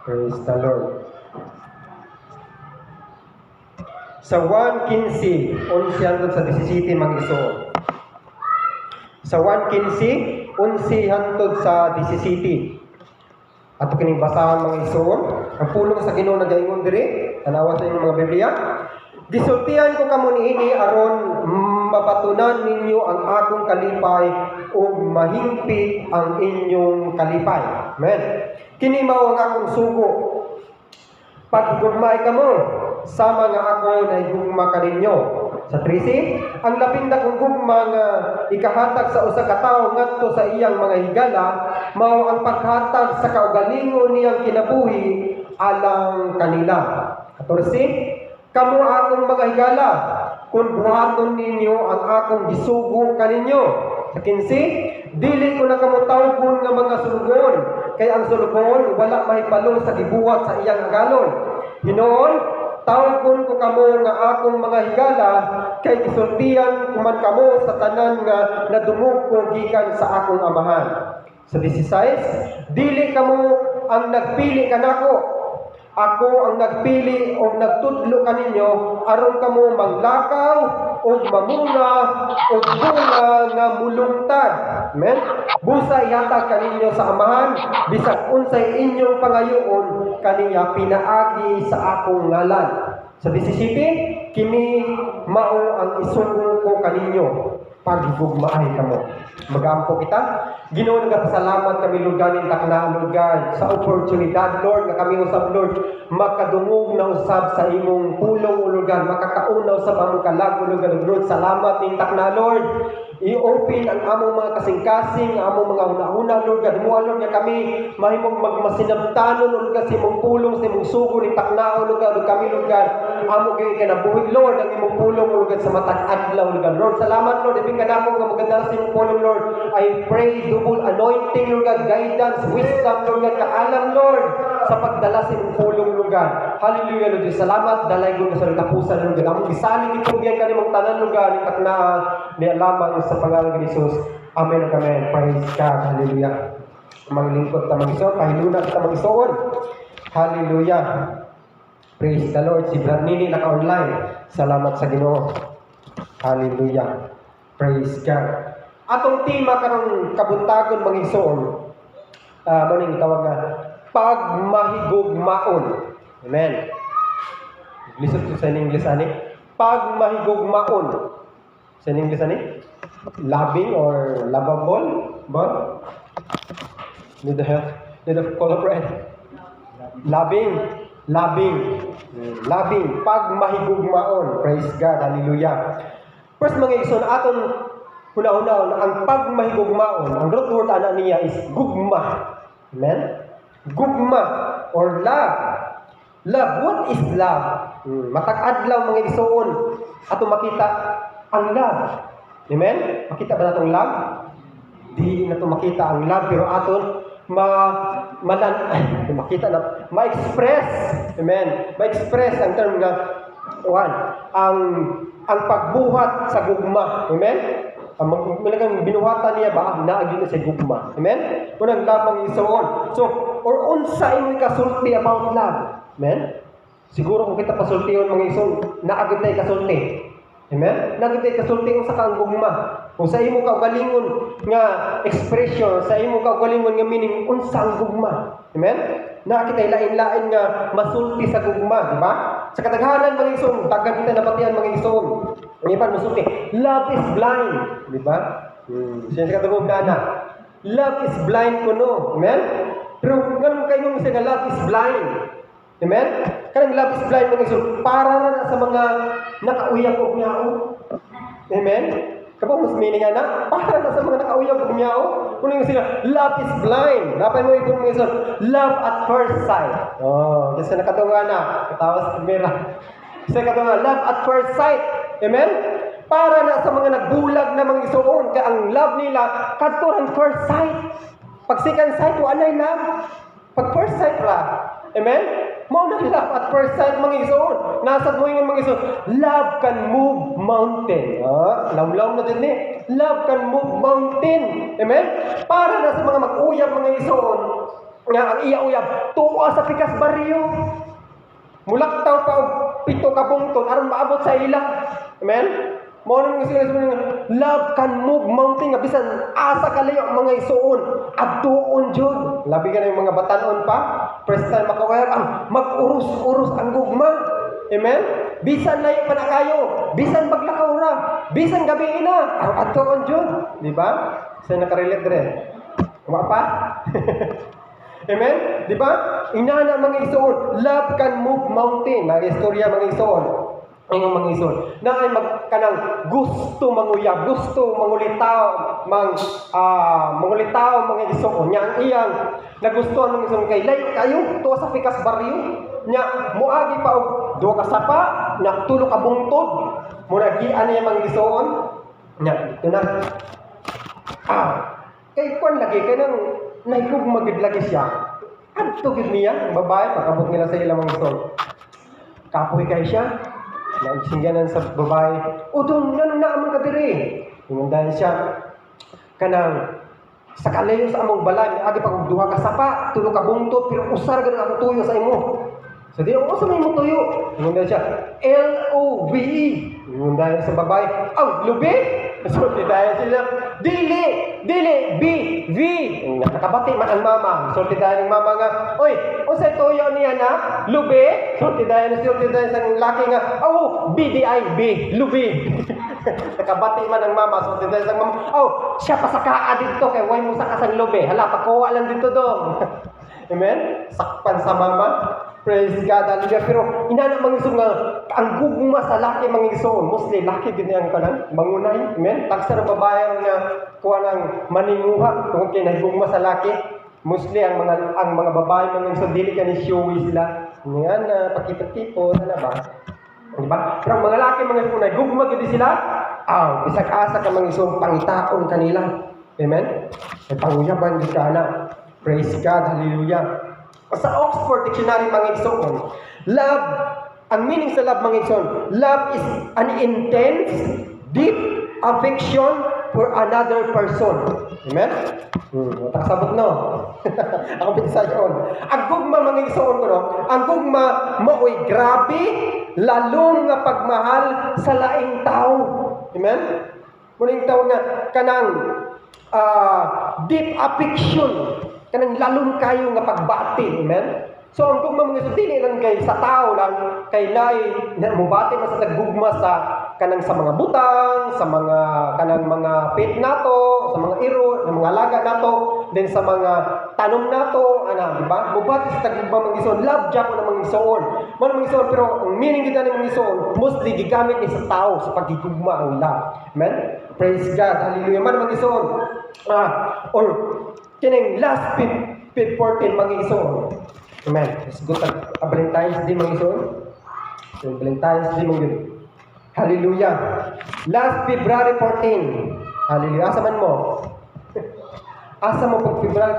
Praise the Lord. Sa 1:15, 11 hangtod sa 17 mag-isuon. Sa 1:15, 11 hangtod sa 17. Ato kining basahan mga isuon. Ang pulong sa Ginoo nagaingon diri, tanawa sa inyong mga Biblia. Gisultihan ko kamo niini aron mapatunan ninyo ang akong kalipay ug mahimpit ang inyong kalipay. Amen. Kini mao ang akong sugo. Paghigugmay kamo sama nga ako nahigugma kaninyo. Sa 13, ang labing dakong gugma nga ikahatag sa usa ka tawo ngadto sa iyang mga higala mao ang paghatag sa kaugalingon niyang kinabuhi alang kanila. 14, kamo akong mga higala kung buhaton ninyo ang akong gisugo kaninyo. Sa 15, dili ko na kamo tawgon nga mga sulugon, kay ang sulugon wala mahibalo sa gibuhat sa iyang agalon. Hinuon, tawgon ko kamo nga akong mga higala, kay gisultihan kuman kamo sa tanan nga nadungog ko gikan sa akong amahan. Sa 16, dili kamo ang nagpili kanako, ako ang nagpili o nagtudlo kaninyo aron kamo maglakaw o mamunga o bunga nga mulungtad. Amen? Busa ihatag kaninyo sa amahan, bisag unsay inyong pangayoon kaniya pinaagi sa akong ngalan. Sa 17, kini mao ang isugo ko kaninyo, paghigugmaay kamo. Magampo kita. Ginoo, nagapasalamat kami, Lord God, takna, Lord God, sa oportunidad, Lord, nga kami usab, Lord, makadungog na usab sa imong pulong, Lord God, makakaunaw sa among kalag, Lord God, Lord, salamat ning takna, Lord. I-open ang among mga kasing-kasing, among mga una-una, Lord God, mo, Lord, nga kami mahimong magmasinabtanon, Lord God, sa imong pulong, sa imong sugo ning takna, Lord God, kami, Lord God, among gayong kinabuhi, Lord, ang imong pulong, Lord God, sa matag adlaw, Lord God. Lord, salamat, Lord, ibig ka na nga magandang sa imong pulong, Lord. I pray double anointing, Lord God, guidance, wisdom, Lord God, kaalam, Lord, sa pagdala sa imong pulong, Lord God. Hallelujah, Lord God. Salamat, dalay ko sa tapusan, Lord God. Among gisalig itubyan ka nimong tanan, Lord God, takna ni lamang sa pangalan ni Jesus. Amen, amen. Praise God. Hallelujah. Manglingkod ta mag-ison, pahilunat ta mag-ison. Hallelujah. Praise the Lord. Si Brad Nini naka-online. Salamat sa Ginoo. Hallelujah. Praise God. Atong tema karong kabuntagon mag-ison, maning tawag nga pagmahigugmaon. Amen. Listen to sa English ani. Pagmahigugmaon. Sa English ani? Loving or lovable? Ba? Need the help? Need the collaborate? Loving. Pagmahigugmaon. Praise God. Hallelujah. First mga ison, aton huna-hunaon, ang pagmahigugmaon, ang root word ana niya is gugma. Amen? Gugma or love. Love. What is love? Matag-adlaw mga ison, ato makita ang love. Amen? Makita ba natong love? Di na ito makita ang love, pero aton makita na, ma-express. Amen? Ma-express ang term nga, ang pagbuhat sa gugma. Amen? Ang binuhatan niya ba, naagi na sa gugma. Amen? Unang lamang isuon. So, or unsa imong kasulti about love. Amen? Siguro kung kita pasultiyon mga isuon, naagad na ikasulti. Amen? Nagitay kasulti sa kang gugma. Kung sa imo kaugalingon nga expression, sa imo kaugalingon nga meaning unsa ang gugma. Amen? Nakita lain-lain nga masulti sa gugma, di ba? Sa kadaghanan mga igsoon, daghan kita nabatian mga igsoon. Ang iban masulti, love is blind, di ba? Siya sa katugog na. Love is blind kuno. Amen? Pero ganun kayo nga nga love is blind. Amen? Kanang love is blind mga igsoon, para na sa mga nakauyak og miao. Amen? Kapag mas meaning na, para na sa mga nakauyak og miao. Kung yung sila, love is blind. Dapat mo ikon mga igsoon, love at first sight. Oh, kasi nakatunga na, katawa sa kamera. Kasi katunga, love at first sight. Amen? Para na sa mga nagbulag na mga igsoon, kaya ang love nila kadto ang first sight. Pag second sight, wala love. Pag first sight ra. Amen? Mao na love at first sight mga igsoon. Nasa tuwing mga igsoon, love can move mountain. Lamlaw na din Love can move mountain. Amen? Para na sa mga mag-uyab mga igsoon, Nga ang iya uyab tuwa sa pikas baryo. Mulaktaw pa og 7 ka bungton aron maabot sa ila. Amen. Mao nang sila love can move mountain nga bisan asa kalayo ang mga isuon adtuon jud. Labi ka na yung mga batanon pa. First time makawayag ang mag-urus-urus ang gugma. Amen. Bisan layo pa na kayo, bisan maglakaw ra, bisan gabi na, ang adtuon jud, di ba? Sa nakarelate dire. Wa pa? Amen? Di ba? Inana mga isuon, love can move mountain. Nag-istorya mga isuon. Ang mga isuon. Na ay magkanang gusto manguyab, gusto mangulitaw, mangulitaw mga isuon. Nya ang iyang nagustuhan ng isuon kay layo kayo tuwa sa pikas baryo. Nya muagi pa og 2 ka sapa, na 3 ka bungtod. Muragian niya mga isuon. Nya ito na. Kay kwan lagi kay nang naihugma gid lagi siya. Adto gid niya, babae pagabot nila sa ilang mga isuon. Kapoy kay siya. Nagsingganan sa babae. Udon nan naaman ka diri. Ingon siya kanang sa kalayo sa among balay agi pa og 2 ka sapa, 3 ka bungtod pero usar gid ang tuyo sa imo. So di ako sa may mo tuyo. Ingon siya LOVE. Ingon sa babae, lubi? So di sila dili B V. Nakabati man ang mama. So di ng mama nga, oy, unsay tuyo niya na? Lubi? So di sa laki nga, BDI B, lubi. Nakabati man ang mama. So di sa mama, siya pasakaa dito kay way mo sa kasang lubi. Hala, pagkuha lang dito dong. Amen? Sakpan sa mama. Praise God, hallelujah. Pero inana mangisog nga ang gugma sa laki mangisog. Mostly laki gid ang kanang mangunay. Amen. Tagsa ra babae nga kuha ng maninguha tungod kay nagugma sa laki. Mostly ang mga babae mangisog dili kani showy sila. Ngayon pakipot-kipot ana ba? Di ba? Pero ang mga laki mangisog nagugma gid sila. Bisag asa ka mangisog pangitaon kanila. Amen. Ay panguyaban gid ka ana. Praise God, hallelujah. Sa Oxford Dictionary mga igsoon, love, ang meaning sa love mga igsoon, love is an intense, deep affection for another person. Amen? Takasabot no? Ako pinsayon. Ang gugma mga igsoon ko no, ang gugma mao'y grabe, lalong nga pagmahal sa laing tao. Amen? Muling tao nga, kanang deep affection. Kanang lalong kayo nga pagbati, amen? So ang gugma mga dili lang kay sa tao lang kay nay mubati man sa naggugma sa kanang sa mga butang, sa mga kanang mga pet nato, sa mga iro, sa mga alaga nato, then sa mga tanom nato, di ba? Mubati sa naggugma mga ison, love jud na mga ison. Man mga ison pero ang meaning gid ni mga ison, mostly gigamit ni sa tao sa pagigugma ang love. Amen? Praise God. Hallelujah. Man mga ison. Or kining last 14 mga ison. Amen. It's good at Valentine's Day mga ison. So, Valentine's Day mga ison. Hallelujah. Last February 14. Hallelujah. Asa man mo? Asa mo pag February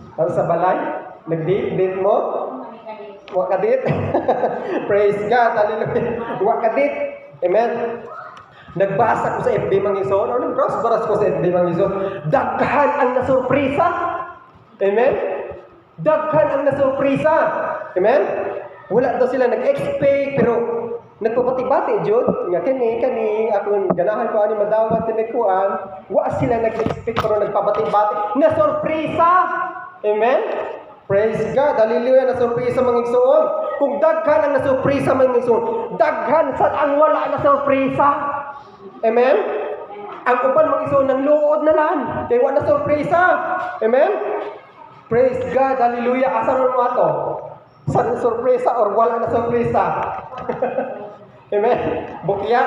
14? Ano sa balay? Nag-date mo? Wakadit? Praise God. Hallelujah. Wakadit. Amen. Nagbasa ko sa FB mga ison, o nag-cross-baras ko sa FB mga ison, daghan ang nasurpresa. Amen? Daghan ang nasurpresa. Amen? Wala daw sila nag-expect, pero nagpapati-bati, Jud. Nga kani, akong ganahan ko, madawat, tinikuan. Wa sila nag-expect, pero nagpapati-bati. Nasurpresa. Amen? Praise God. Hallelujah. Nasurpresa mga ison. Kung daghan ang nasurpresa mga ison, daghan sa ang wala nasurpresa. Amen? Ang uban mga ison ng luod na lang. Kaya wala sorpresa. Amen? Praise God. Hallelujah. Asa mo ato? Sa sorpresa or wala na sorpresa? Amen? Bukya.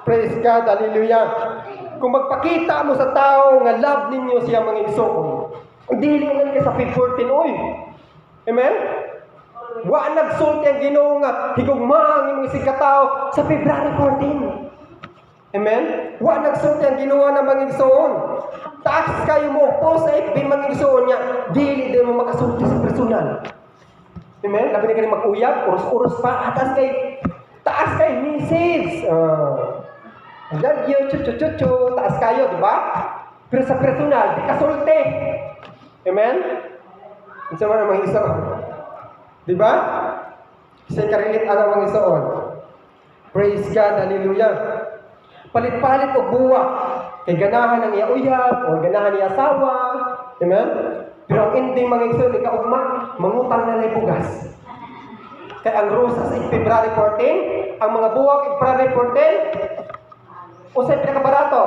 Praise God. Hallelujah. Kung magpakita mo sa tao nga love ninyo siya mga ison, dili nga ka sa 14 oy. Amen? Wa nagsulti ang Ginoo nga higugma ang mga sigkataw sa February 14. Amen? Wa nagsulti ang Ginoo na mga igsoon. Taas kayo mo po sa FB mga igsoon niya. Dili din mo makasulti sa personal. Amen? Labi na kayo mag-uyab, uros-uros pa. Taas kay message. Love you, chuchu. Taas kayo, di ba? Pero sa personal, di kasulti. Amen? Isa man ang mga igsoon. Di ba? Kasi karilit ang mga igsoon. Praise God, hallelujah. Palit-palit o buwak. Kay ganahan ng iya uyab, o ganahan niya asawa. Amen? Pero ang ending mga igsoon, ikaugma, mangutang na na bugas. Kaya ang rules sa February 14, ang mga buwak February 14, o sa pinakabarato,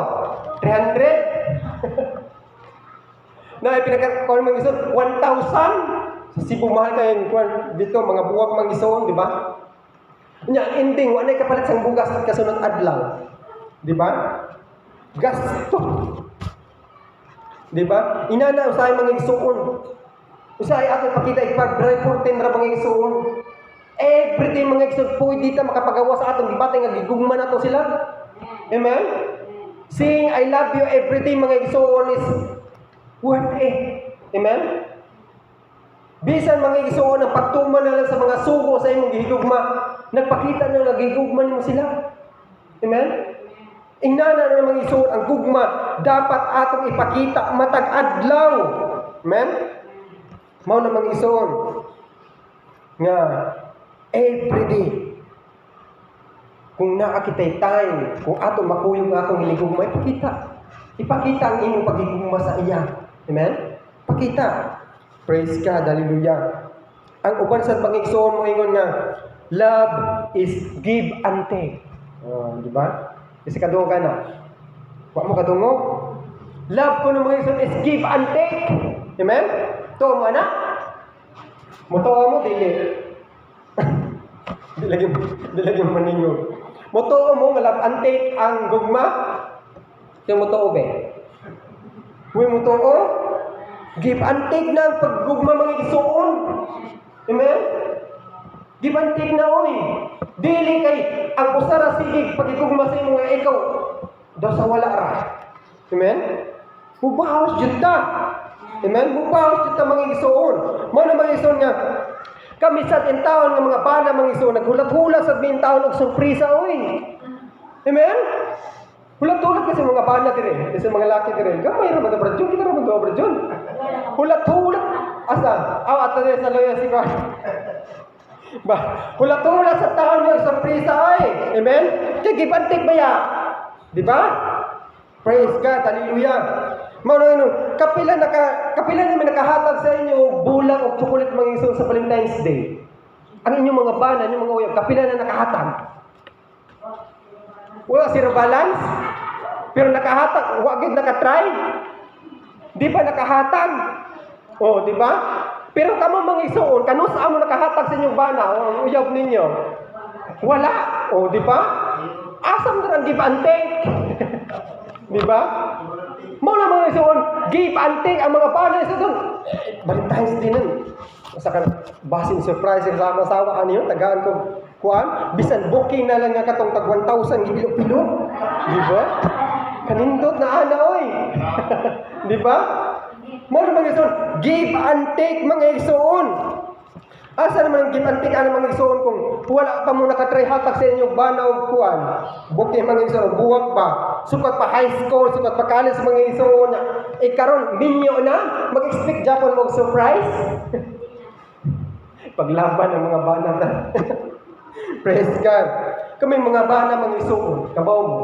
300. Na pinaka-kuan mga igsoon, 1,000. Sa Cebu mahal kayo dito, mga buwak mga igsoon, di ba? Nya ending, wala kapalit sang bugas kasunod adlaw. Di ba? Gasto. Di ba? Inana usay mga igsoon. Usay ato pakita February 14 ra mga igsoon. Everyday mga igsoon pwede ta makapagawa sa atong gibati nga gigugma nato sila. Amen? Sing I love you everyday mga igsoon is worth it. Amen? Bisan mga igsoon ang pagtuman na lang sa mga sugo sa imong gihigugma, nagpakita na nagigugma nimo sila. Amen? Inana na mga igsoon ang gugma dapat atong ipakita matag adlaw. Amen? Mao na mga igsoon nga everyday kung nakakitay time, kung ato makuyong atong iligugma, ipakita ang imong pagigugma sa iya. Amen? Pakita. Praise God, hallelujah. Ang uban sa pangigsoon mo ingon nga, love is give and take. Di ba? Kasi kadungo ka na. Wa mo kadungo. Love ko ng mga igsoon is give and take. Amen? Tuo mo ana? Mutuo mo, dili. Dilagyan mo ninyo. Mutuo mo nga love and take ang gugma. Yung mutuo be. Uy mutuo. Give and take na ang paggugma mga igsoon. Amen? Give and take na oy. Dili kay ang usara sige pagigugma sa imo nga ikaw daw sa wala ra. Amen? Bubawas jud ta. Amen? Bubawas jud ta mga igsoon. Mao na mga igsoon nga kami sa taon nga mga bana mga igsoon naghulat-hulat sa taon og surpresa oy. Amen? Hulat-hulat kasi mga bana dire, kasi mga laki dire. Gamay ra ba ta bradyon kita ra ba bradyon? Hulat-hulat asa? Ato dire sa loya si God. Ba, hulat-hulat sa taon ng surpresa ay. Amen? Kaya give and take ba ya? Di ba? Praise God, hallelujah. Mao na kapila naman nakahatag sa inyo bulang o chocolate mga igsoon sa Valentine's Day. Ang inyong mga bana, inyong mga uyab, kapila na nakahatag. Wala zero balance. Pero nakahatag, wagid nakatry. Di ba nakahatag? Oh, di ba? Pero kamo mga igsoon, kanus amo nakahatag sa inyong bana o uyab ninyo. Wala. Oh, di ba? Asam na ang give and take. Di ba? Mao na mga igsoon, give and take ang mga bana sa doon. Valentine's Day nun. Sa kan basin surprise sa asawa kaniyo tagaan ko kuan bisan booking na lang nga katong tag 1,000 gipilo-pilo. Di ba? Kanindot na ana oy. Di ba? Mao na mga igsoon, give and take mga igsoon. Asa naman ang give and take ana mga igsoon kung wala pa mo nakatry hatag sa inyong bana og kuan. Booking mga igsoon, buwag pa. Sukat pa high school, sukat pa college mga igsoon. Karon minyo na mag-expect Japan mo surprise. Paglaban ng mga bana na. Praise God. Kami mga bana mga igsoon, kabaw mo.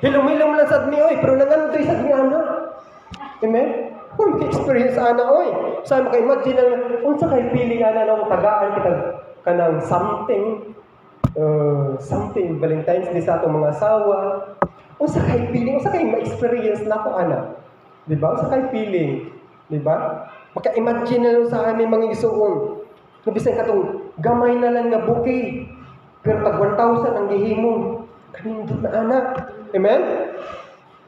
Hilom-hilom lang sad mi oy, pero nangandoy sad mi ana. Amen. Kung experience ana oy, sa maka-imagine ang unsa kay feeling ana nang tagaan kita kanang something Valentine's Day sa atong mga asawa. Unsa kay feeling, unsa kay ma-experience nako ana. Di ba? Unsa kay feeling, di ba? Maka-imagine na lang sa amin mga igsoon. Nabisan katong gamay na lang nga bouquet. Pero tag 1,000 ang gihimo. Kanindot na anak. Amen?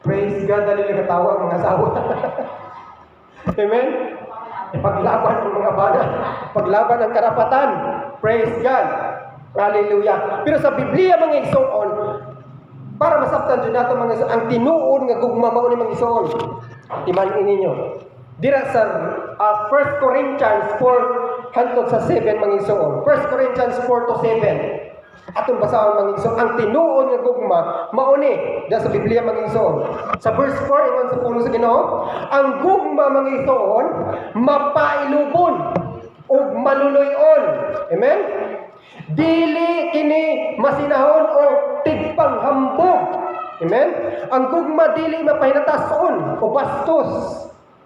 Praise God, dali lang katawa ang mga asawa. Amen? Paglaban ang mga bana. Paglaban ang karapatan. Praise God. Hallelujah. Pero sa Biblia mga igsoon, para masabtan dyan nato mga igsoon, ang tinuod nga gugma mao ni mga igsoon. Timanin ninyo. Dira sa 1 Corinthians 4 hangtod sa 7 mga igsoon. 1 Corinthians 4 to 7. Atong basahon mga igsoon, ang tinuod nga gugma mao ni da sa Biblia mga igsoon. Sa verse 4 ingon sa pulo sa Ginoo, ang gugma mga igsoon mapailubon ug maluloy-on. Amen. Dili kini masinahon o tigpanghambog. Amen. Ang gugma dili mapahinatason o bastos.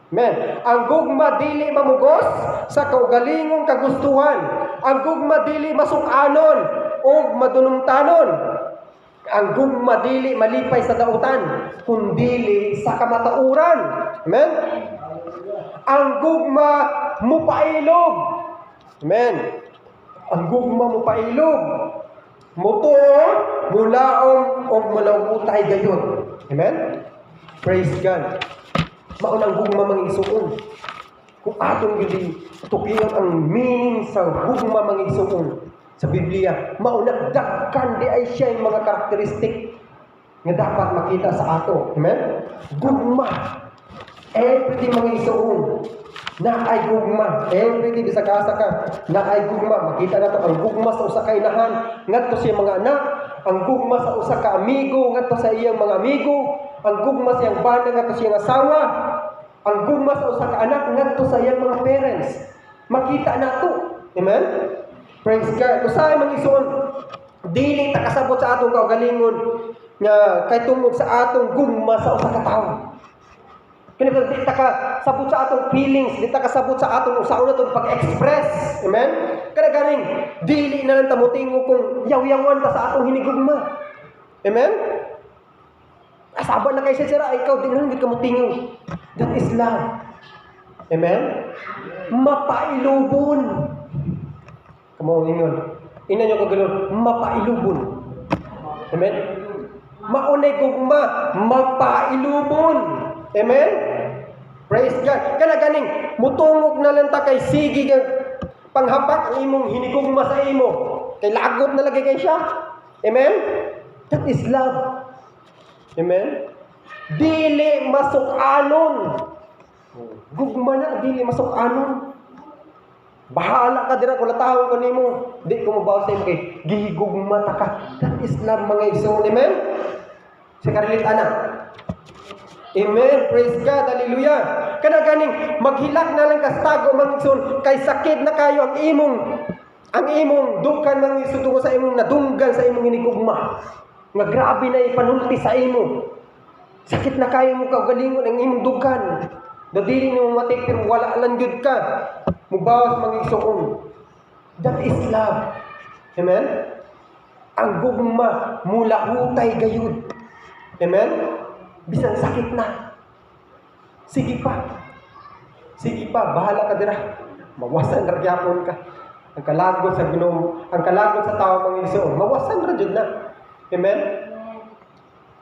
Amen. Ang gugma dili mamugos sa kaugalingong kagustuhan. Ang gugma dili masukanon o madunungtanon. Ang gugma dili malipay sa dautan, kundili sa kamatauran. Amen. Ang gugma mupailog. Amen. Ang gugma mupailog. Mutuo, mulaong o malawutay gayon. Amen. Praise God. Maunang gugma mga igsoon. Kung atong gili tukiyon ang meaning sa gugma mga igsoon sa Biblia, maunang dagkan di ay siya yung mga karakteristik nga dapat makita sa ato. Amen? Gugma. Everything mga igsoon na ay gugma. Everything bisag-asa ka na ay gugma. Makita nato ang gugma sa usa ka inahan ngadto sa mga anak, ang gugma sa usa ka amigo ngadto sa iyang mga amigo, ang gugma sa iyang bana ngadto sa iyang asawa, ang gugma sa usa ka anak ngadto sa iyang mga parents. Makita nato. Amen? Praise God. Usahay mga igsoon, dili ta kasabot sa atong kaugalingon nga kay tungod sa atong gugma sa usa ka tawo. Kani di ta kasabot sa atong feelings, di ta kasabot sa atong usaon natong pag-express. Amen? Kada ganing dili na lang ta motingo kung yaw-yawan ta sa atong hinigugma. Amen? Asaba na kay sira, ikaw din lang gid ka motingo. That is love. Amen? Mapailubon. Kamo ingon. Ina nyo kagalon, mapailubon. Amen? Maunay gugma, mapailubon. Amen? Praise God. Kana ganing mutungog na lang ta kay sige nga panghapak ang imong hinigugma sa imo. Kay lagot na lagi kay siya. Amen? That is love. Amen? Dili masukanon. Gugma na, dili masukanon. Bahala ka dira kung latahon ka nimo. Di ko mabawas sa imo kay gihigugma ta ka. That is love mga igsoon. Amen? Si karilit ana. Amen. Praise God. Hallelujah. Kana ganing maghilak na lang kastago mga igsoon kay sakit na kayo ang imong dukan mga igsoon tungod sa imong nadunggan sa imong hinigugma. Nga grabe na ipanulti sa imo. Sakit na kayo mo kaugalingon ang imong dukan. Dili nimo matik pero wala lang jud ka. Mubawas mga igsoon. That is love. Amen? Ang gugma mula hutay gayud. Amen? Bisan sakit na. Sige pa. Sige pa, bahala ka dira. Mawasan ra gyapon ka. Ang kalagot sa Ginoo, ang kalagot sa tawo mga igsoon, mawasan ra jud na. Amen?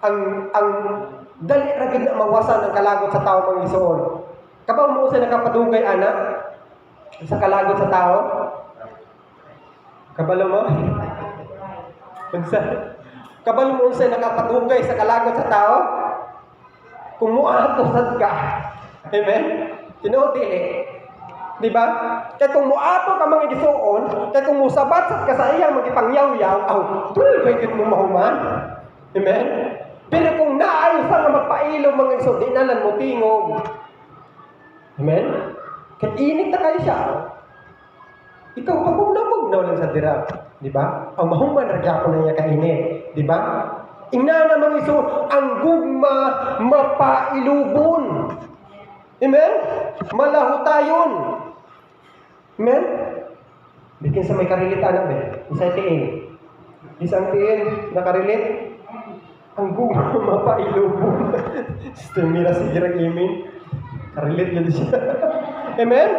Ang dali ra gid na mawasan ang kalagot sa tawo mga igsoon. Kabaw mo sa nakapadugay ana sa kalagot sa tao? Kabalo mo? Kabalo mo sa nakapadugay sa kalagot sa tao? Kung muato sad ka. Amen? Tinuod dili. Di ba? Kaya kung muato ka mga igsoon, kaya kung musabat ka sa iyang magipangyaw-yaw, tuloy kay mo mahuman. Amen? Pero kung naayos nga magpailo mga igsoon, di nalan mo tingog. Amen? Kaya init na kayo siya. Ikaw pagbugnabog na lang sa dira. Di ba? Ang mahuman nagyako na niya kainit. Di ba? Ingna naman iso, ang gugma mapailubon. Amen? Malahutayon. Amen? Bikin sa may karilit anak ba? Isang tiin. Isang tiin na karilit. Ang gugma mapailubon. Tumira si Girang Imin. Karilit yun siya. Amen?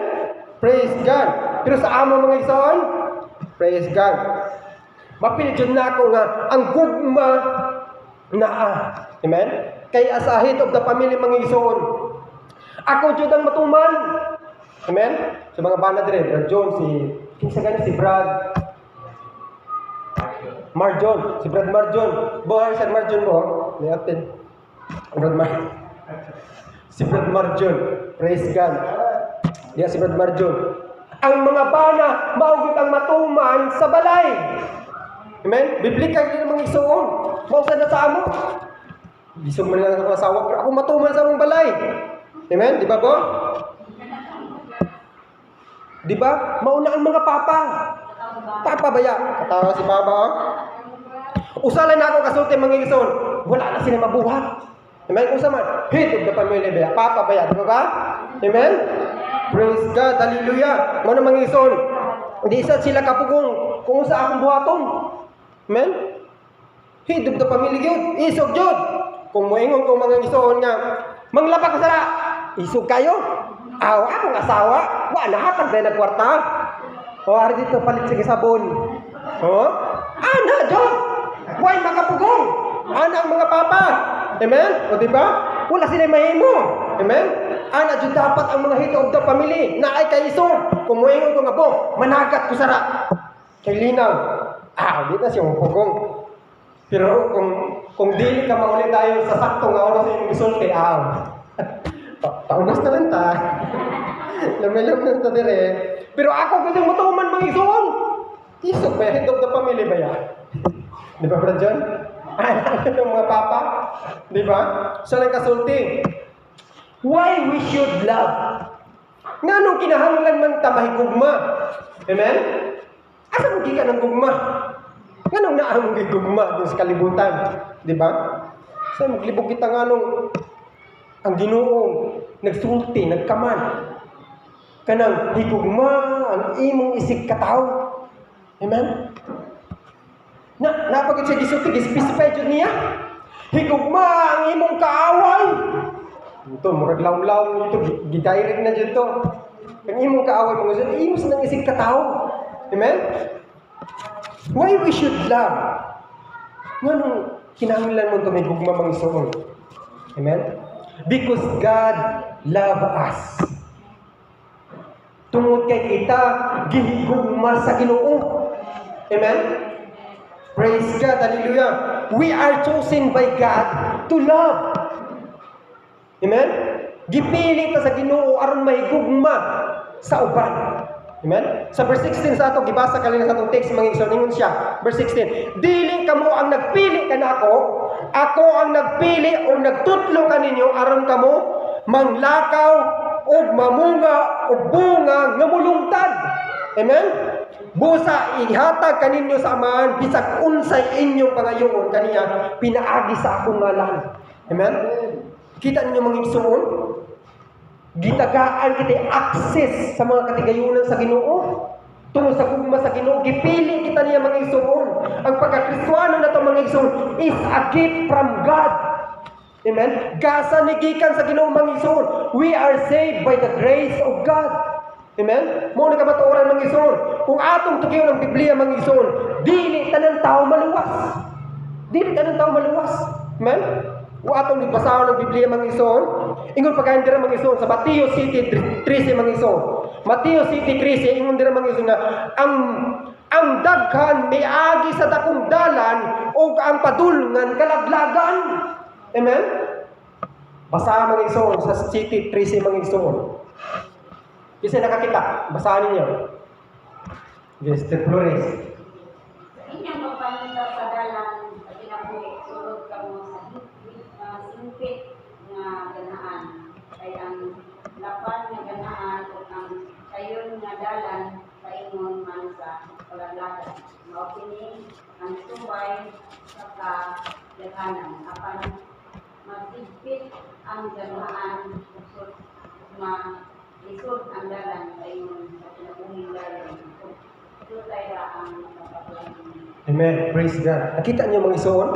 Praise God. Pero sa amo mga igsoon, praise God. Mapilidyon na ako nga, ang gugma naa. Amen? Kaya as a head of the family mga igsoon, ako jud ang matuman. Amen? Sa mga bana dire, Brad John, kinsa gani si Brad Marjon, si Brad Marjon. Bohar sa Marjon mo, ni atin. Brad Marjon. Si Brad Marjon. Praise God. Yeah, si Brad Marjon. Ang mga bana, maugot ang matuman sa balay. Amen? Biblikal din ang mga igsoon. Mausa na sa amo. Gisog man lang sa asawa, pero ako matuman sa among balay. Amen? Di ba po? Di ba? Mauna ang mga papa. Papa baya. Katawa si Baba. Oh. Usalan na ako kasulti mga igsoon. Wala na sila mabuhat. Amen? Kung man, head of the family baya. Papa baya. Di ba ba? Amen? Praise God. Hallelujah. Mga mga igsoon. Hindi isa sila kapugong kung sa akong buhaton. Amen? Head of the family yun. Isog yun. Kung moingon kong mga igsoon nga, manglaba ko sara. Isog kayo. Aw, akong asawa. Wala, hatag tayo na kwarta. O, ari dito, palit sige sabon. O? Ana, John! Why makapugong? Ana ang mga papa. Amen? O, diba? Wala sila mahimo. Amen? Ana, John, dapat ang mga head of the family na ay kaiso. Kung moingon ko nga po, managat ko sara. Kay linaw. Di na siya pugong. Pero kung dili ka mauli tayo sa saktong nga oras sa inyong isulti, paunas na lang ta. Lamay-lam na ta dire. Pero ako gusto matuman mga igsoon. Isog ba? Head of the family ba yan? Di ba, Brad John? Ng mga papa? Di ba? Siya lang kasulti. Why we should love? Nga nung kinahanglan man ta mahigugma. Amen? Asa mo gikan ng gugma? Nga nung naamong gigugma dun sa kalibutan. Di ba? Sa maglibog kita nga nung ang Ginoo nagsulti, nagkaman. Kanang higugma ang imong isig katao. Amen? Napagod siya gisulti, gispecify dyan niya. Higugma ang imong kaaway. Ito, murag law-law ito, gidirect na dyan ito. Ang imong kaaway, mga dyan, imos ng isig katao. Amen? Why we should love? Nga nung kinahanglan mo ito may higugma mga igsoon. Amen? Because God love us. Tungod kay kita, gihigugma sa Ginoo. Amen? Praise God, hallelujah. We are chosen by God to love. Amen? Gipili ta sa Ginoo aron mahigugma sa uban. Amen? Sa verse 16 sa ato, gibasa kanina sa atong text, mga igsoon, ingon siya. Verse 16, dili kamo ang nagpili kanako, ako ang nagpili o nagtutlo kaninyo aron kamo manglakaw o mamunga o bunga nga mulungtad. Amen? Busa ihatag kaninyo sa amahan bisag unsay inyong pangayoon kaniya pinaagi sa akong ngalan. Amen? Kita ninyo mga igsoon? Gitagaan kita access sa mga katigayunan sa Ginoo. Tungod sa gugma sa Ginoo, gipili kita niya mga igsoon. Ang pagka-Kristiyano na to mga igsoon is a gift from God. Amen? Gasa ni gikan sa Ginoo mga igsoon. We are saved by the grace of God. Amen? Mo na kamatuoran mga igsoon. Kung atong tugiyon ang Biblia mga igsoon, dili tanang tao maluwas. Dili tanang tao maluwas. Amen? Kung atong nagbasahon ng Biblia mga igsoon, ingon pagkain dira mga igsoon sa Mateo City 13 mga igsoon. Mateo City 13 ingon dira mga igsoon nga ang daghan miagi sa dakong dalan o ang padulngan kalaglagan. Amen? Basahan mga igsoon sa City 13 mga igsoon. Kasi nakakita, basahan ninyo. Yes, the Flores. Inyong magpalita sa dalan sa kinabuhi, sulod ka mo sa simpit nga ganaan. Kay ang lapan nga ganaan o ang sayon nga dalan sa imong man sa kalaglagan. Maupini ang subay sa kadaghanan. Apan magsigpit ang ganaan usod na lisod ang dalan sa imong sa kinabuhi dalan. Ito tayo ang kapatulan. Amen. Praise God. Nakita niyo mga igsoon?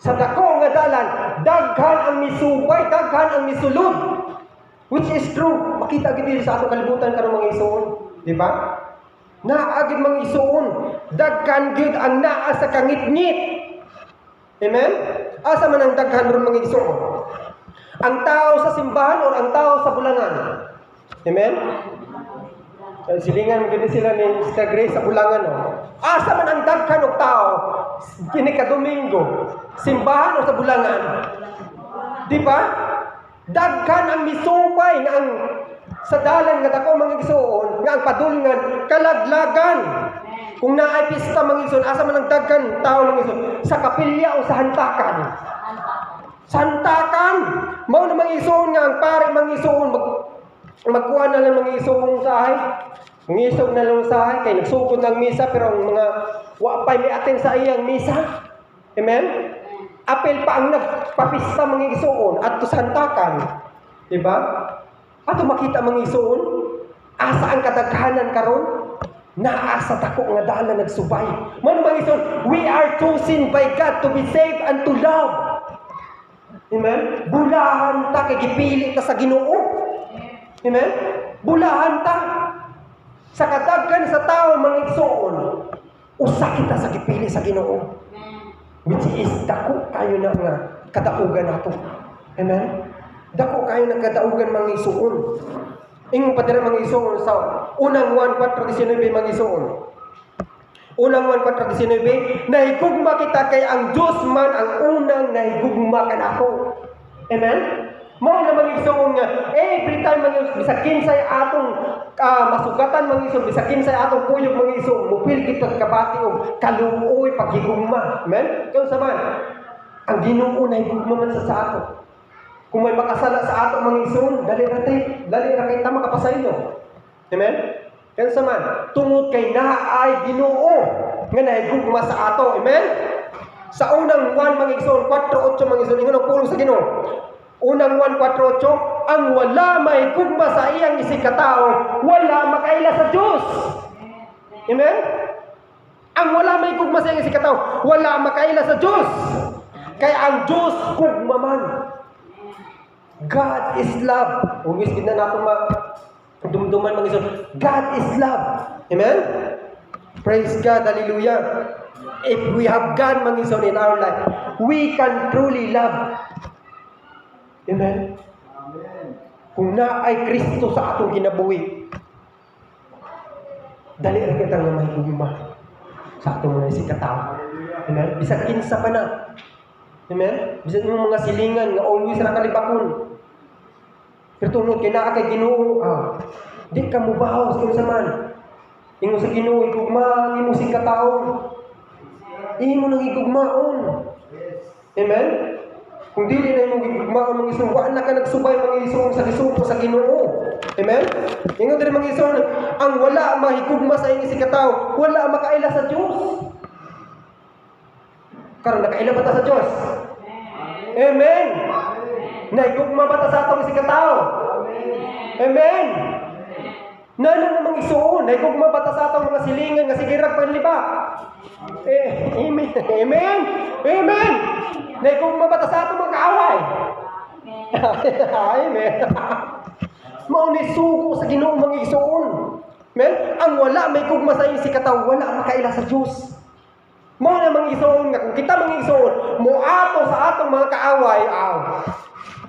Sa dako nga dalan, daghan ang misubay, daghan ang misulod. Which is true. Makita gid sa atong kalibutan karon mga igsoon, di ba? Naagid mga igsoon, daghan gyud ang naa sa kangit-ngit. Amen? Asa man ang daghan ron mga igsoon? Ang tao sa simbahan o ang tao sa bulangan? Amen? Silingan gani sila ni Sister Grace sa bulangan. Asa man ang daghan og tao kini ka Domingo, simbahan o sa bulangan? Di ba? Daghan ang misubay nga ang sa dalan nga dako mga igsoon nga ang padulngan kalaglagan. Kung naay pista mangison, asa man ang daghan tao mangison? Sa kapilya o sa hantakan? Sa hantakan. Mao na mangison nga ang pare mangison magkuha na lang mangison sa ahay. Mangisog na lang sa ahay kay nagsugod ng misa pero ang mga wa pay may aten sa iyang misa. Amen. Apel pa ang nagpapista mangison adto sa hantakan. Diba? Ato makita mangison asa ang kadaghanan karon? Naasa dako nga dala nagsubay. Mano mangison, we are chosen by God to be saved and to love. Amen? Bulahan ta kay gipili ta sa Ginoo. Amen? Bulahan ta. Sa kadaghan sa tao mangigsoon, usa kita sa gipili sa Ginoo. Which is dako kayo na nga kadaugan nato. Amen? Dako kayo na kadaugan mangigsoon. Ingon pa dira mangigsoon sa unang 1:4-19 mangigsoon. Unang 1:4-19, nahigugma kita kay ang Diyos man ang unang nahigugma kanako. Amen? Mao na mangigsoon nga every time mangigsoon bisag kinsay atong masugatan mangigsoon bisag kinsay atong kuyog mangigsoon mupil kita kabati og kaluoy paghigugma. Amen? Kung saman ang Ginoo nahigugma man sa ato. Kung may makasala sa ato mangigsoon, dali ra kay ta makapasaylo. Amen? Kaya man, tungod kay naay Ginoo nga nahigugma sa ato. Amen? Sa unang 1 mangigsoon 4:8 mangigsoon ingon ang pulong sa Ginoo. Unang 1:4-8, ang wala mahigugma sa iyang isikatao, wala makaila sa Diyos. Amen? Ang wala mahigugma sa iyang isikatao, wala makaila sa Diyos. Kaya ang Diyos gugma man. God is love. Ugis gid na nato dumduman mangison. God is love. Amen? Praise God. Hallelujah. If we have God mangison in our life, we can truly love. Amen? Kung naay Kristo sa atong kinabuhi, dali ra kita nga mahigugma sa atong mga isikatawo. Amen? Bisag kinsa pa na. Amen? Bisag yung mga silingan nga always ra kalibakon. Pero tungod kay naa kay Ginoo, di ka mubahaw sa man. Ingon sa Ginoo igugma imo sing katawo. Imo nang igugmaon. Amen? Kung dili na imong igugmaon mga isong, wa na ka nagsubay mga isong sa gisupo sa Ginoo. Amen? Ingon diri mga isong, ang wala mahigugma sa iyong isikatawo, wala makaila sa Dios. Karon nakaila ba ta sa Dios? Amen. Nahigugma ba ta sa atong isikatawo? Amen. Nana namang isuon, nahigugma ba ta sa atong mga silingan nga sige ra panliba? Amen. Amen. Amen. Nahigugma ba ta sa atong mga kaaway? Amen. Mao ni sugo sa Ginoo mga isuon. Amen. Ang wala may gugma sa isikatawo, wala makaila sa Dios. Mao na mga isuon nga kung kita mga isuon mo ato sa atong mga kaaway,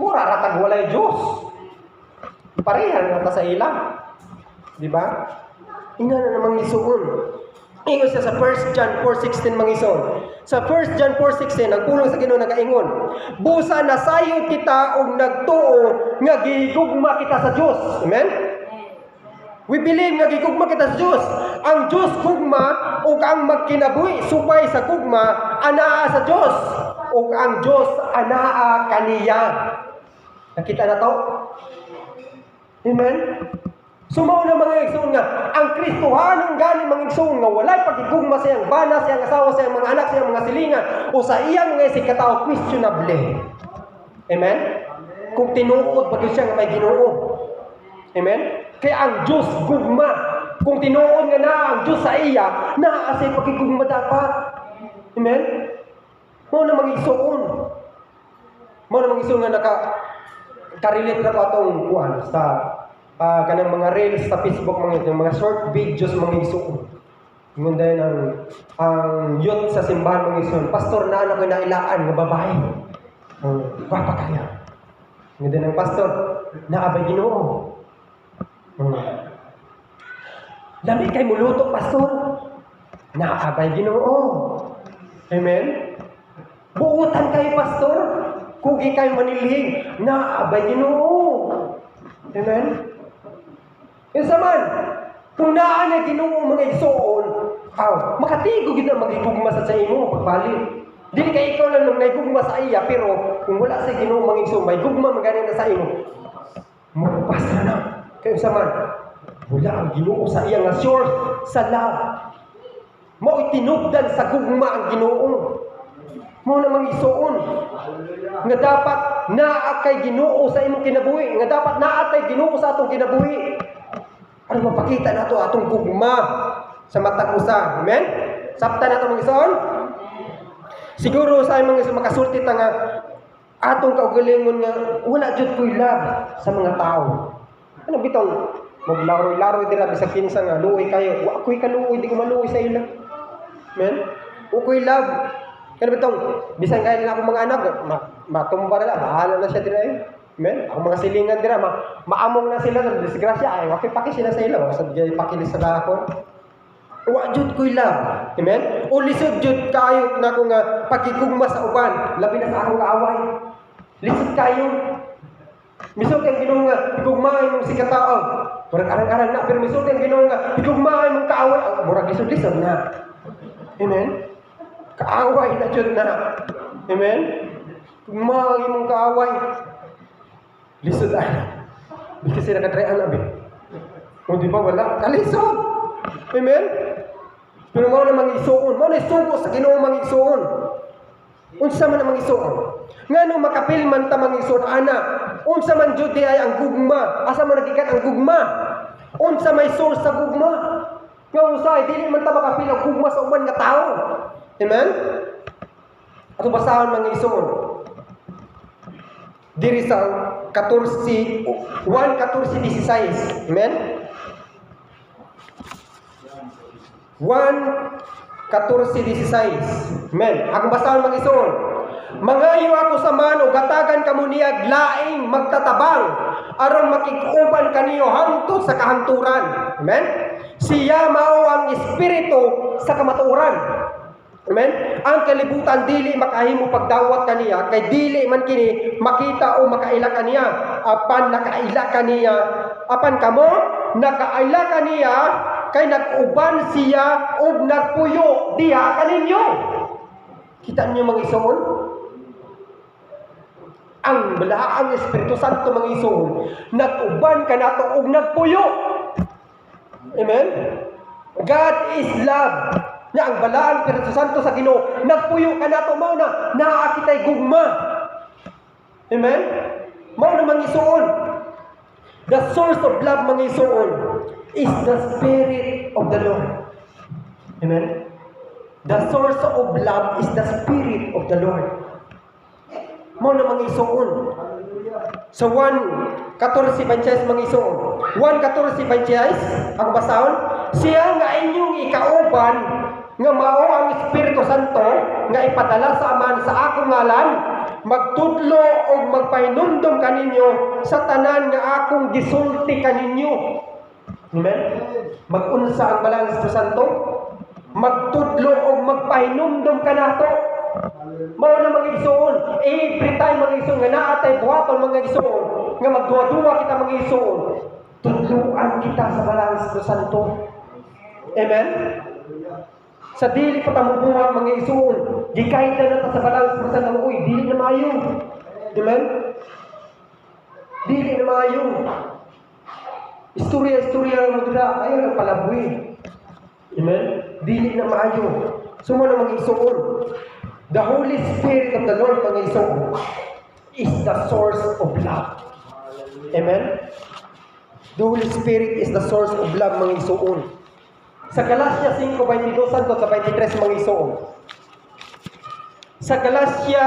mura ratag walay Dios. Parehan na ta sa ila. Di ba? Ina na namang isuon. Ingon siya sa 1 John 4:16 mga isuon. Sa 1 John 4:16 ang pulong sa Ginoo nagaingon, busa nasayod kita og nagtuo nga gihigugma kita sa Dios. Amen? We believe nga gigugma kita sa Dios. Ang Dios gugma ug ang magkinabuhi supay sa gugma anaa sa Dios ug ang Dios anaa kaniya. Nakita na to? Amen. Sumaw na mga igsoon nga ang Kristohanong gani mga igsoon nga walay pagigugma sa iyang bana, sa iyang asawa, sa iyang mga anak, sa iyang mga silingan o sa iyang mga isikatawo questionable. Amen. Kung tinuod pag siya nga may Ginoo. Amen. Kaya ang Diyos gugma. Kung tinuod nga na ang Diyos sa iya, naasay pagigugma dapat. Amen? Mao na mag-igsoon. Mao na mag-igsoon nga naka-relate na pa itong kuhan sa kanang mga reels sa Facebook, mga short videos mga igsoon. Ngun dahil ang youth sa simbahan mga igsoon, pastor na anak ko na ilaan nga babae. Gwapa kaya. Ngun dahil ang pastor, naabay Ginoo. Lami kay muluto, pastor. Naabay Ginoo. Amen? Buutan kayo, pastor. Kugi kayo manilhing. Naabay Ginoo. Amen? Yung saman, Kung naa na Ginoo mga igsoon, makatigo gid na magigugma sa imo pagbalit. Dili kay ikaw lang nang naigugma sa iya, pero kung wala sa Ginoo mga igsoon, may gugma magani na sa imo. Mapasa na. Kayo sa man, wala ang Ginoo sa iya nga source sa love. Mao itinugdan sa gugma ang Ginoo. Mao na mga igsoon. Nga dapat naa kay Ginoo sa imong kinabuhi, nga dapat naa kay Ginoo sa atong kinabuhi. Ano mapakita nato atong gugma sa matag usa. Amen? Sabta nato mga igsoon. Siguro sa imong igsoon makasulti ta nga atong kaugalingon nga wala jud koy love sa mga tao. Ano bitong maglaroy-laroy dira bisag kinsa nga luoy kayo. Wa koy kaluoy, di ko maluoy sa ila. Amen? Wa koy love. Kaya bitong, bisan kaya nila akong mga anak, matumba na lang, bahala na siya dira. Amen? Ako mga silingan dira, maamong na sila ng disgrasya, ay wakipaki sila sa ila, wasad gaya pakilis sa lakon. Wa jud ko'y love. Amen? O lisod jud kayo na kung pagkigugma sa uban, labi na sa akong kaaway. Lisod kayo. Misod ang Ginoo nga, igugmaay mong si katao. Murag arang-arang na, pero misod ang Ginoo nga, igugmaay mong kaaway. Murag lisod-lisod na. Amen? Kaaway na dyan na. Amen? Kumagi mong kaaway. Lisod na. Di kasi nakatraan na, o di ba wala? Kalisod. Amen? Pero mao na mag-isuon. Mao na isugo sa Ginoo mag-isuon. Unsa man ang mag-isuon? Ngano makapil man ta mag-isuon, ana? Unsa man jud ay ang gugma? Asa man nagikan ang gugma? Unsa may source sa gugma? Nga usay, dili man ta makapil ang gugma sa uban nga tao. Amen? Ato basahon mga igsoon. Diri sa 1:14-16. Amen? 1:14-16. Amen. Ang basahon mga igsoon. Mangayo ako sa man o gatagan kamo niya laing magtatabang aron makig-uban kaniyo hangtod sa kahanturan. Amen? Siya mao ang espiritu sa kamatuoran. Amen? Ang kalibutan dili makahimo pagdawat kaniya kay dili man kini makita o makaila kaniya. Apan nakaila kaniya, apan kamo nakaila kaniya kay nag-uban siya ug nagpuyo diha kaninyo. Kita niyo mga igsoon? Ang balaang Espiritu Santo mga igsoon, nag-uban kanato ug nagpuyo. Amen? God is love. Nga ang balaang Espiritu Santo sa Ginoo, nagpuyo kanato mao na naa kitay gugma. Amen? Mao na mga igsoon. The source of love mga igsoon is the Spirit of the Lord. Amen? The source of love is the Spirit of the Lord. Mao na mga igsoon. Sa 1:14-26 mga igsoon. 1:14-26 ang basahon, siya nga inyong ikauban nga mao ang Espiritu Santo nga ipadala sa aman sa akong ngalan, magtudlo o magpahinumdum kaninyo sa tanan nga akong gisulti kaninyo. Amen? Mag-unsa ang balaang Espiritu Santo? Magtudlo o magpahinumdum kanato. Mao na mga igsoon. Every time mga igsoon nga naatay buhaton mga igsoon nga magduwa-duwa kita mga igsoon, tudluan kita sa balaang Espiritu Santo. Amen? Sa dili pa ta mubuhat mga igsoon, gikahit na ta sa balaang Espiritu Santo, uy, dili na maayo. Amen? Dili na maayo. Istorya mo dira, ayo ang palaboy. Amen? Dili na maayo. Sumo na mga igsoon. The Holy Spirit of the Lord, mga igsoon, is the source of love. Amen? The Holy Spirit is the source of love, mga igsoon. Sa Galatia 5:22 sa 23, mga igsoon. Sa Galatia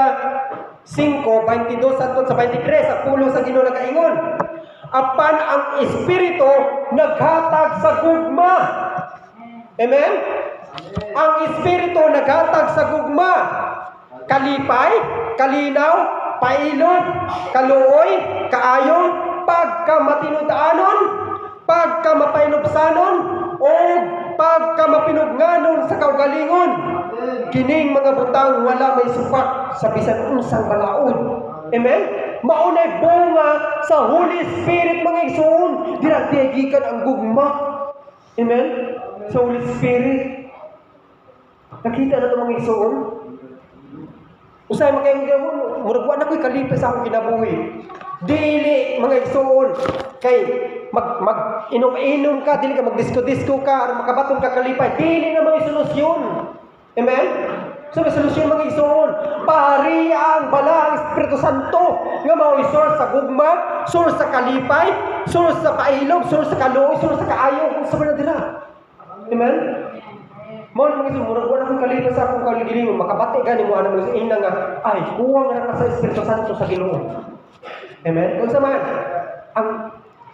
5:22 sa 23, sa pulo sa Ginoo nagaingon, apan ang Espiritu naghatag sa gugma. Amen? Ang Espiritu naghatag sa gugma. Kalipay, kalinaw, pailod, kaluoy, kaayo, pagkamatinud-anon, pagkamapainubsanon, o pagkamapinugnanon sa kaugalingon. Kining mga butang wala may supak sa bisan unsang balaod. Amen? Maunay bunga sa Holy Spirit mga igsoon. Dira gikan ang gugma. Amen? Sa Holy Spirit. Nakita na ito mga igsoon? Usay makayang mo, muragwan ako'y kalipas sa akong kinabuhi. Dili, mga igsoon. Kay, inom-inom ka, dili ka magdisko-disko ka, or makabaton ka kalipay. Dili na may solusyon. Amen? So, may solusyon mga igsoon. Pari ang balang Espiritu Santo nga mao'y source sa gugma, source sa kalipay, source sa pailog, source sa kaluoy, source sa kaayo, kung sa manadira. Amen? Mao na mga igsoon, murag wala akong kalipay sa akong kaligilingon, makabati gani mo ana mo sa ina nga, ay, kuwang na ka sa Espiritu Santo sa Ginoo. Amen? Kung sa man, ang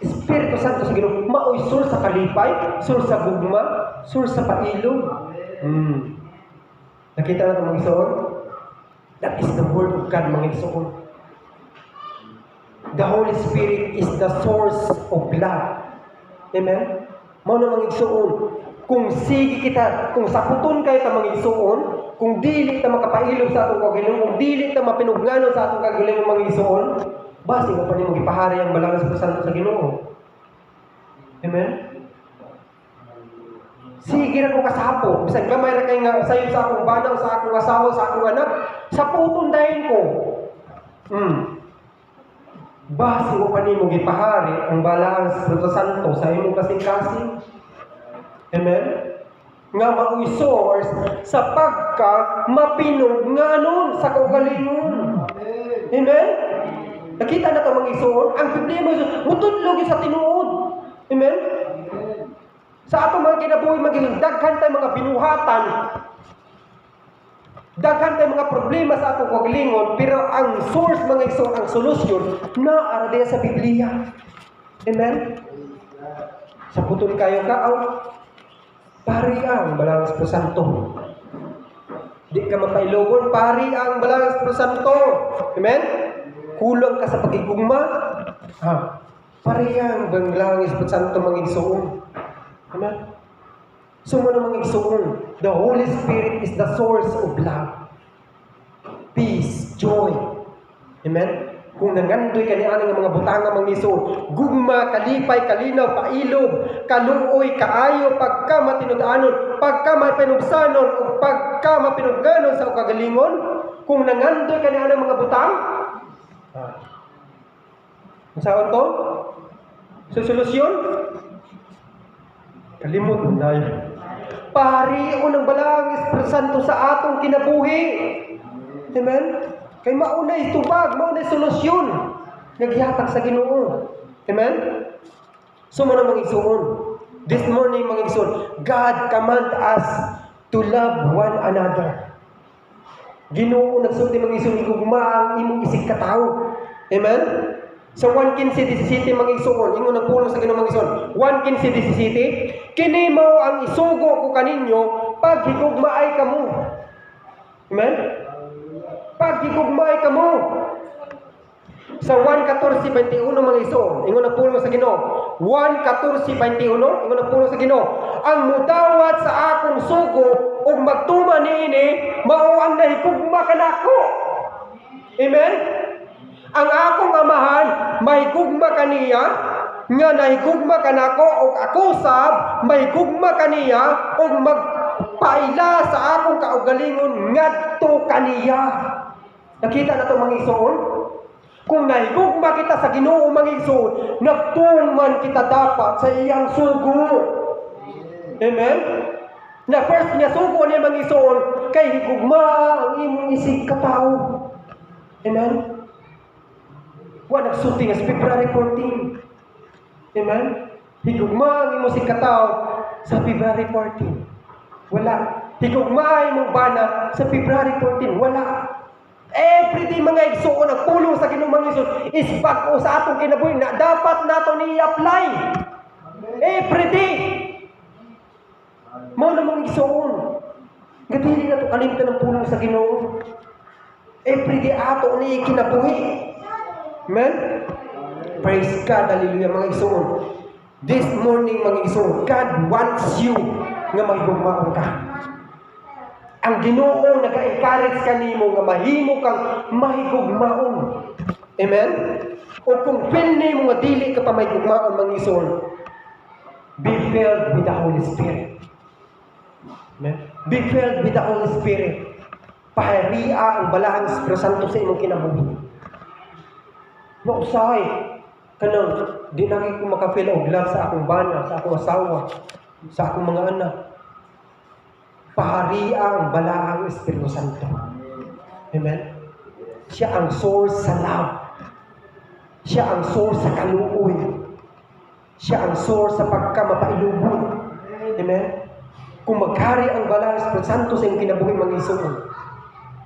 Espiritu Santo sa Ginoo, mao'y source sa kalipay, source sa gugma, source sa pailog. Nakita na ito mga igsoon? That is the Word of God mga igsoon. The Holy Spirit is the source of love. Amen? Mao na mga igsoon. Kung sige kita, kung saputon kayo ta mga igsoon, kung dili ta makapailog sa atong kagalingon, kung dili ta mapinugnanon sa atong kagalingon mga igsoon, basi mo pa nimo gipahari ang balangas sa Santo sa Ginoo. Amen? Sige na ko kasapo. Bisan gamay ra kay nga sayo sa akong banaw, sa akong asawa, sa akong anak, saputon dayon ko. Basi mo pa nimo gipahari ang balangas sa Santo sa imong kasing-kasing. Amen? Nga mao'y source sa pagka mapinugnanon sa kaugalingon. Amen? Nakita na ito mga igsoon, ang problema mutudlog sa tinuod. Amen? Sa atong mga kinabuhi maging daghan tay mga binuhatan. Daghan tay mga problema sa atong kaugalingon, pero ang source mga igsoon, ang solusyon naa ara sa Biblia. Amen? Sa putol kayo ka pari ang balangas po Santo. Di ka mapailogon, pari ang balangas po Santo. Amen? Kulang ka sa pagigugma. Pari ang balangas po Santo mga igsoon. Amen? So mo mga igsoon, the Holy Spirit is the source of love, peace, joy. Amen? Kung nangandoy ka ni anang mga butanga mga igsoon, gugma, kalipay, kalinaw, pailog, kaluoy, kaayo, pagka matinud-anon, pagka mapinugsanon, o pagka mapinugganon sa kagalingon, kung nangandoy ka ni anang mga butang, saan to? So, solusyon? Kalimot na yun. Pari o ng balang Espiritu Santo sa atong kinabuhi. Amen? Kay maunay tubag, maunay solusyon. Naghihatag sa Ginoo. Amen? So mo na mga igsoon. This morning mga igsoon, God command us to love one another. Ginoo nagsulti mga igsoon, igugma ang imong isig katawo. Amen? Sa 1:15-17 mga igsoon, ingon ang pulong sa Ginoo mga igsoon. 1:15-17, kini mao ang isugo ko kaninyo pag higugmaay kamo. Amen? Pag higugmaay kamo. Sa 1:14-21 mga igsoon, ingon ang pulong sa Ginoo. 1:14-21, ingon ang pulong sa Ginoo. Ang mudawat sa akong sugo ug magtuman niini mao ang nahigugma kanako. Amen? Ang akong amahan mahigugma kaniya nga nahigugma kanako ug ako sab mahigugma kaniya ug magpaila sa akong kaugalingon ngadto kaniya. Nakita na to mga igsoon? Kung nahigugma kita sa Ginoo mga igsoon, nagtuman kita dapat sa iyang sugo. Amen? Na first niya sugo niya mga igsoon kay higugma ang imong isig katawo. Amen? Wa nagsulti nga sa February 14. Amen? Higugma ang imong isig katawo sa February 14. Wala. Higugma ang imong bana sa February 14. Wala. Everyday mga igsoon ang pulong sa Ginoo mga igsoon is bag-o sa atong kinabuhi na dapat nato ni i-apply. Everyday. Mao na mga igsoon. Gadili na to kalimtan ng pulong sa Ginoo. Everyday ato ni kinabuhi. Amen? Praise God, hallelujah mga igsoon. This morning mga igsoon, God wants you nga mahigugmaon ka. Ang Ginoo nag-encourage kanimo nga mahimo kang mahigugmaon. Amen? O kung pili mo nga dili ka pa mahigugmaon mga igsoon, Be filled with the Holy Spirit. Amen? Be filled with the Holy Spirit. Paharia ang balahang Espiritu Santo sa imong kinabuhi. Mausahay, kanang di na ko makafeel og love sa akong bana, sa akong asawa, sa akong mga anak. Paharia ang balahang Espiritu Santo. Amen? Siya ang source sa love. Siya ang source sa kaluoy. Siya ang source sa pagkamapailugon. Amen? Kung maghari ang balahang Espiritu Santo sa iyong kinabuhi mga isuon,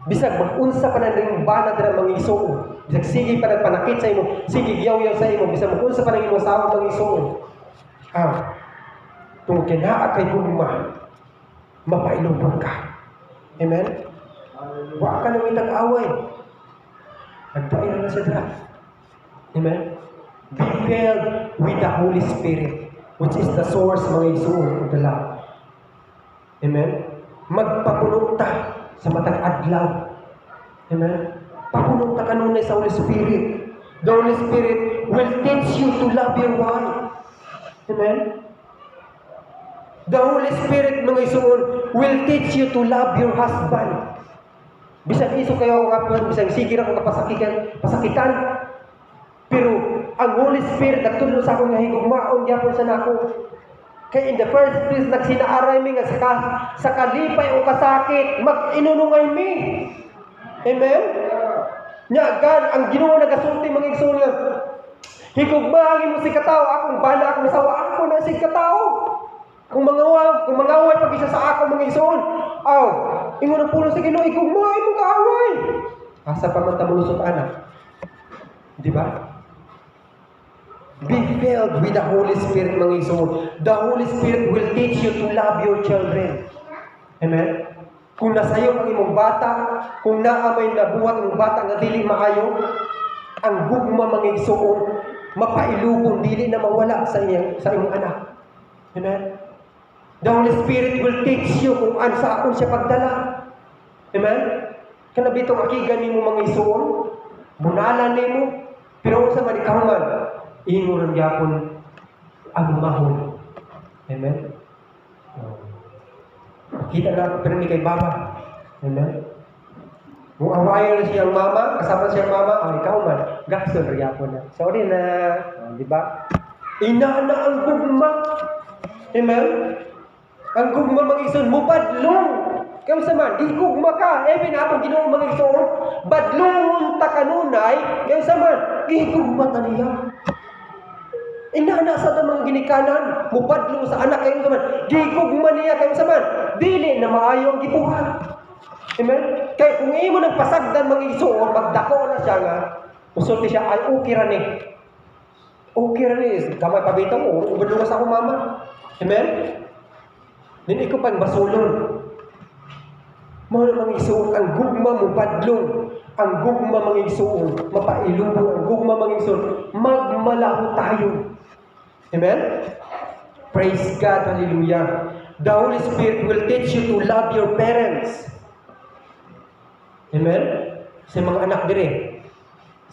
bisag mag-unsa pa na rin banad na mga isuon, bisag sige pa nagpanakit sa imo, sige giyaw-yaw sa imo, bisag mag-unsa pa na imo asawa mga isuon, kung kinaa kay gugma, mapailugon ka. Amen? Wa ka nang itag-away. Nagpain na sa dra. Amen? Be filled with the Holy Spirit, which is the source mga isuon of the love. Amen? Magpapuno ta sa matag adlaw. Amen? Papuno ta kanunay sa Holy Spirit. The Holy Spirit will teach you to love your wife. Amen? The Holy Spirit mga isuon will teach you to love your husband. Bisag iso kayo kapag bisag sige ra ko pasakitan. Pero ang Holy Spirit nagtudlo sa akong higugmaon gyapon sa nako. Kay in the first place nagsinaaray mi nga sa kalipay o kasakit mag-inunungay mi. Amen. Nya gan ang Ginoo nagasulti mga igsoon nga higugmaangin mo si katawo akong bana akong asawa ako na si katawo. Kung mangaway pag isa sa ako mga igsoon, ingon ang pulo sa Ginoo higugmaay mo kaaway. Asa pa man ta mulusot anak. Di ba? Be filled with the Holy Spirit mga igsoon. The Holy Spirit will teach you to love your children. Amen? Kung nasayo ang imong bata, kung naa may nabuhat ang bata nga dili maayo, ang gugma mga igsoon, mapailugon, dili na mawala sa imong anak. Amen? The Holy Spirit will teach you kung sa akon siya pagdala. Amen? Kanabitong akigan nimo mga igsoon, bunalan nimo, pero sa man ikahuman, ingon gyapon ang mahon. Amen? Kita na pero ni kay Baba. Amen? Kung awayan na siyang mama, kasama siyang mama, ikaw man, gakson gyapon na. Sorry na, di ba? Inana ang gugma. Amen? Ang gugma mga igsoon mo badlong. Kaya sa man, di gugma ka. Atong Ginoo mga igsoon, badlong ta kanunay, kaya sa man, di gugma ta niya. Inana sa mga ginikanan, mubadlong sa anak kayo saman, gigugma niya kayo saman, dili na maayo ang gibuhat. Amen? Kaya kung imo nagpasagdan mga isuon, magdako na siya nga, usulti siya, ay okay ra ni. Okay ra ni, kamay pabitaw mo, ubadlong sa akong mama. Amen? Dili ko pang basulon. Mga mga isuon, ang gugma mubadlong. Ang gugma mga isuon, mapailubo, ang gugma mga isuon, magmalaho tayo. Amen? Praise God, hallelujah. The Holy Spirit will teach you to love your parents. Amen? Sa mga anak dire.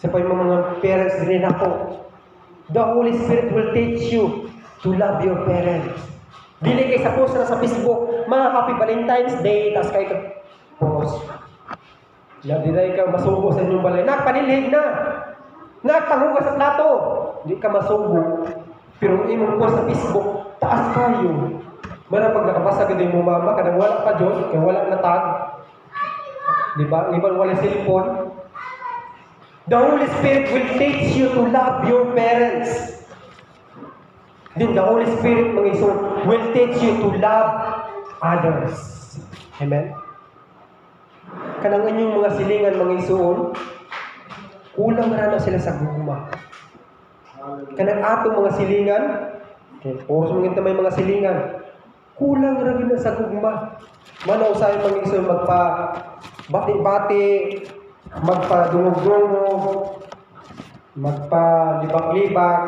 Sa mga parents dire nako. The Holy Spirit will teach you to love your parents. Dili kay sa post na sa Facebook, mga Happy Valentine's Day, tas kay post. Diday ka masubo sa inyong balay. Panilig na. Tango ka sa plato. Di ka masubo. Pero imong post sa Facebook, taas kayo. Mana pag nakabasa ka din mo mama, kadang wala pa Diyos, kaya wala na tag. Diba? Iban wala cellphone. The Holy Spirit will teach you to love your parents. Then the Holy Spirit, mga igsoon, will teach you to love others. Amen? Kanang inyong mga silingan, mga igsoon, kulang na sila sa gugma. Kanang atong mga silingan, okay, oras mga may mga silingan, kulang na rin sa gugma. Manaw sa mga igsoon, magpa-bati-bati, magpa-dungog-dungog, magpa-libak-libak,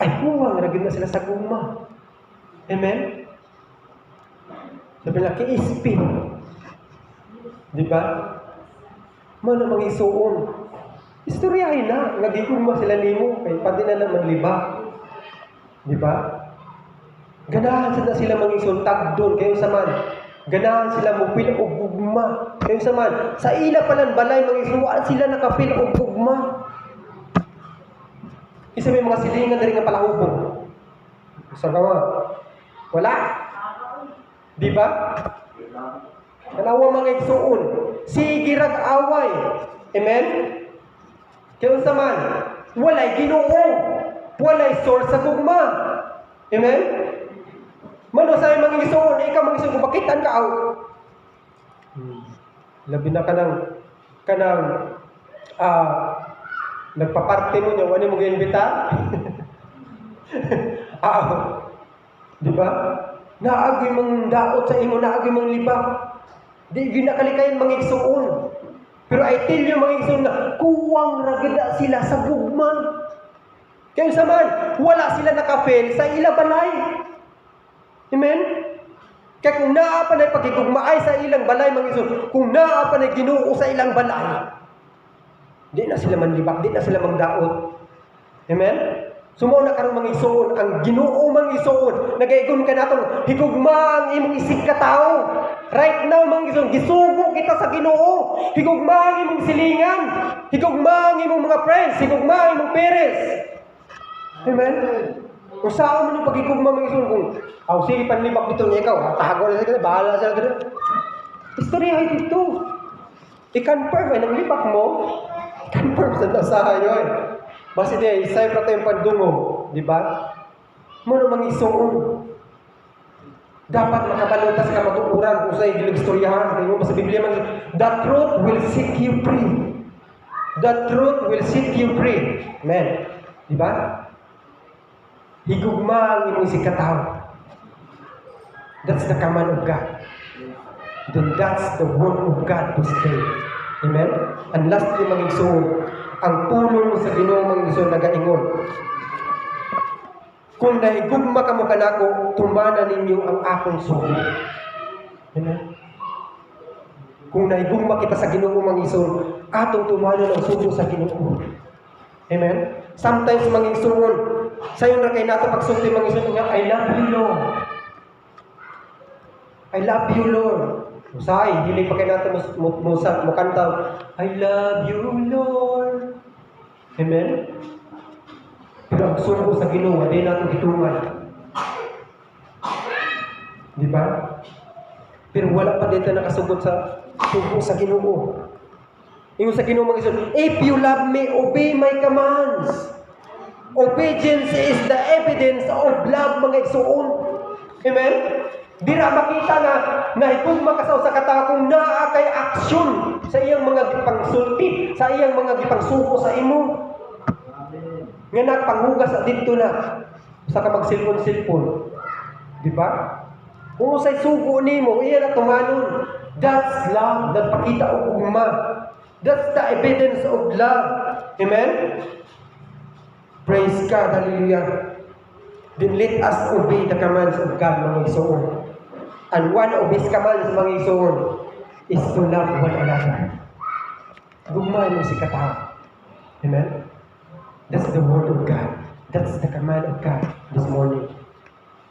ay kulang na rin sila sa gugma. Amen? Sabi na, kiispin. Diba? Mana mga isuon. Istoryahin na. Nagigugma sila nimo. Kaya pati na lang magliba. Diba? Ganahan sila mangisod tagdon kayo sa man. Ganahan sila mo pil og gugma kayo sa man. Sa ila palan balay mangisod wa sila nakapil og gugma. Isa may mga silingan diri nga palahubog. Sa gawa. Wala. Di ba? Kanawa mga igsuon. Sige rag away. Amen? Kayo sa man. Walay Ginoo. Walay source sa gugma. Amen? Mano sa mga igsuon, ikaw mga igsuon, bakitan ka aw. Labi na kanang nagpaparte mo niya, wala mo gi-imbita? Di ba? Naagi mang daot sa imo, naagi mang libak. Di ginakalikay mga igsuon. Pero I tell you mga igsuon na kuwang ragada sila sa gugman. Kaya sa man, wala sila naka-fail sa ila balay. Amen? Kaya kung naa pa na pagkigugmaay sa ilang balay mga igsuon, kung naa pa na Ginoo sa ilang balay, di na sila manlibak, di na sila magdaot. Amen? Sumo na karong mga igsuon, ang Ginoo mga igsuon, nagaigon ka natong higugma ang imong isig ka tao. Right now mga igsuon, gisugo kita sa Ginoo. Higugma ang imong silingan, higugma ang imong mga friends, higugma ang imong parents. Amen? Kung saan mo nung pagigugma mga igsuon, kung sige panlibak dito niya ikaw, tahago na sila, bahala sila dito. Istorya ay dito. I-confirm ay nang libak mo, confirm sa nasaha yun. Basta di, isay pra tayong pandungo, di ba? Muna mga isuon. Dapat makabalutas ka matuturan kung sa'yo gilagstoryahan. Kaya mo sa Biblia man, the truth will set you free. The truth will set you free. Amen. Di ba? Higugma ang imong sikataw. That's the command of God. Then that's the word of God this day. Amen? And lastly, mga igsoon, ang pulong sa Ginoo mga igsoon nagaingon. Kung nahigugma ka mo kanako, tumana ninyo ang akong sugo. Amen? Kung nahigugma kita sa Ginoo mga igsoon, atong tumana ng sugo sa Ginoo. Amen? Sometimes mga igsoon, sayon na kay nato pagsulti mga igsoon nga, I love you, Lord. I love you, Lord. Usay, hindi pa kayo natin mukanta, I love you, Lord. Amen? Pero ang sugo sa Ginoo, hindi natin gitungan. Di ba? Pero wala pa dito nakasugot sa sugo sa Ginoo. Yung sa Ginoo mga igsoon, if you love me, obey my commands. Obedience is the evidence of love mga igsoon. Amen? Dira makita na nahigugma ka sa katao kung naa kay aksyon sa iyang mga gipangsulti, sa iyang mga gipangsuko sa imo. Nga nagpanghugas dito na sa ka magsilpon-silpon. Di ba? Kung usay sugo nimo, iya na tumanon. That's love, that pakita og ugma. That's the evidence of love. Amen? Praise God, hallelujah. Then let us obey the commands of God, mga igsoon. And one of His commands, mga igsoon, is to love one another. Gugmahan mo si katao. Amen? That's the word of God. That's the command of God this morning.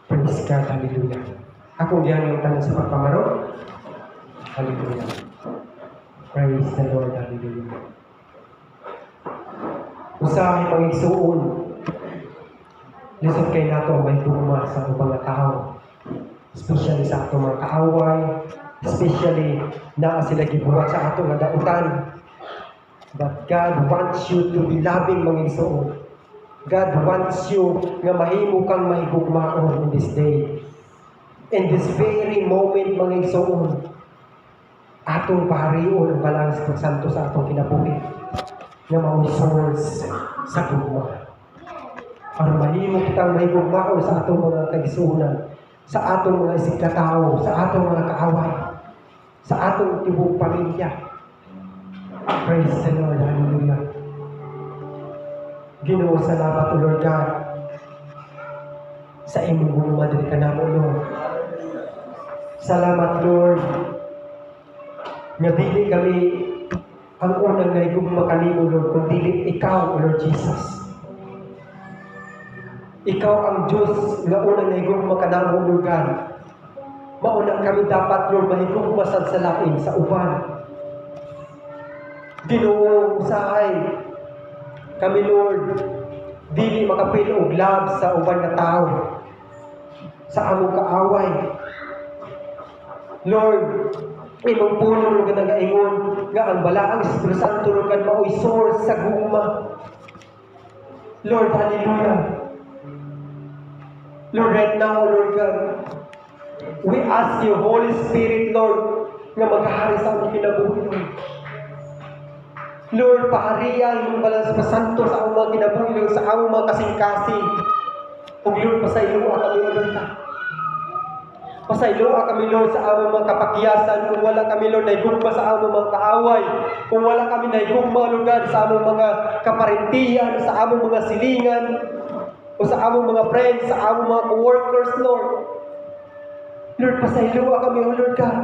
Praise God, hallelujah. Akong diyan yung tanong sa pagpamaro. Hallelujah. Praise the Lord, hallelujah. Usahay mga igsoon, lisod kay nato may gugma sa mga tao. Especially sa atong mga kaaway, especially na sila gibuhat sa atong nga dautan. But God wants you to be loving mga igsoon. God wants you nga mahimo kang mahigugmaon in this day. In this very moment mga igsoon, atong paharion ang balance ng Santo sa atong kinabuhi nga mao source sa gugma. Para mahimo kitang mahigugmaon sa atong mga kaigsuonan, sa atong mga isigkatao, sa atong mga kaaway, sa atong tibok pamilya. Praise the Lord, hallelujah. Ginoo, salamat o Lord God sa imong gugma diri kanamo, Lord. Salamat, Lord, nga dili kami ang unang nahigugma kanimo, Lord, kung dili ikaw, Lord Jesus. Ikaw ang Diyos nga unang nahigugma ka namong lugar. Mauna kami dapat, Lord, mahigugma sad sa lain sa uban. Ginoo, usahay kami, Lord, dili makapil og love sa uban nga tao, sa among kaaway. Lord, imong pulong nga nagaingon nga ang balaang Espiritu Santo nga mao'y source sa gugma. Lord, hallelujah. Lord, right now, Lord God, we ask you, Holy Spirit, Lord, nga maghahari sa aming kinabuhi, Lord. Lord, pahariyan yung balang sa Santo sa among mga kinabuhi, Lord, sa among mga kasing-kasing. O Lord, pasayloa kami, Lord ka. Pasayloa kami, Lord, sa among mga kapakyasan. Kung wala kami, Lord, naigugma sa among mga kaaway. Kung wala kami naigugma, Lord God, sa among mga kaparintihan, sa among mga silingan, o sa among mga friends, sa among mga co-workers, Lord. Lord, pasayloa kami, O Lord God.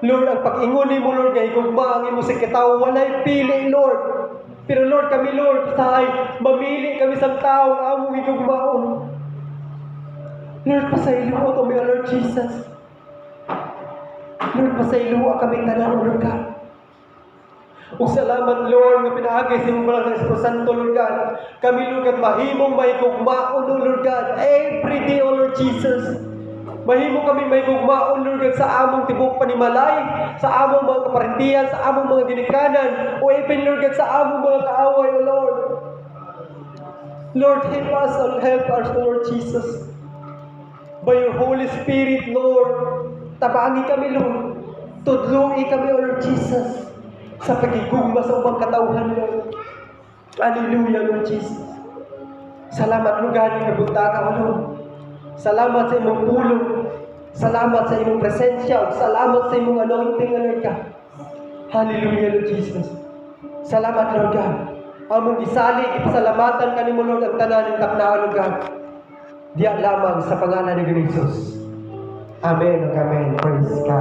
Lord, ang pag-inguni mo, Lord, kay gugma ang imong sikitaw, walay pili, Lord. Pero Lord, kami, Lord, sahay, mamili kami sa tao ang among igugmaon. Lord, pasayloa kami, O Lord Jesus. Lord, pasayloa kami tanan, O Lord God. O salamat, Lord, nga pinaagay sa imong balang Espiritu Santo, Lord God. Kami, Lord God, mahimong mahigugmaon, O Lord God, every day, O Lord Jesus. Mahimo kami mahigugmaon, Lord God, sa among tibok panimalay, sa among mga kaparintihan, sa among mga ginikanan, o even, Lord God, sa among mga kaaway, O Lord. Lord, help us, O Lord Jesus. By your Holy Spirit, Lord, tabangi kami, Lord. Tudlungi kami, O Lord Jesus, sa pagigugma sa ubang katauhan, Lord. Hallelujah, Lord Jesus. Salamat, Lord God, nga bunta ka, Lord. Salamat sa imong pulong. Salamat sa imong presensya. Salamat sa imong anointing, Lord God. Hallelujah, Lord Jesus. Salamat, Lord God. Among gisali, ipasalamatan kanimo, Lord, ang tanan ng kapnaan, Lord God. Diya lamang sa pangalan ng Jesus. Amen. Amen. Praise God.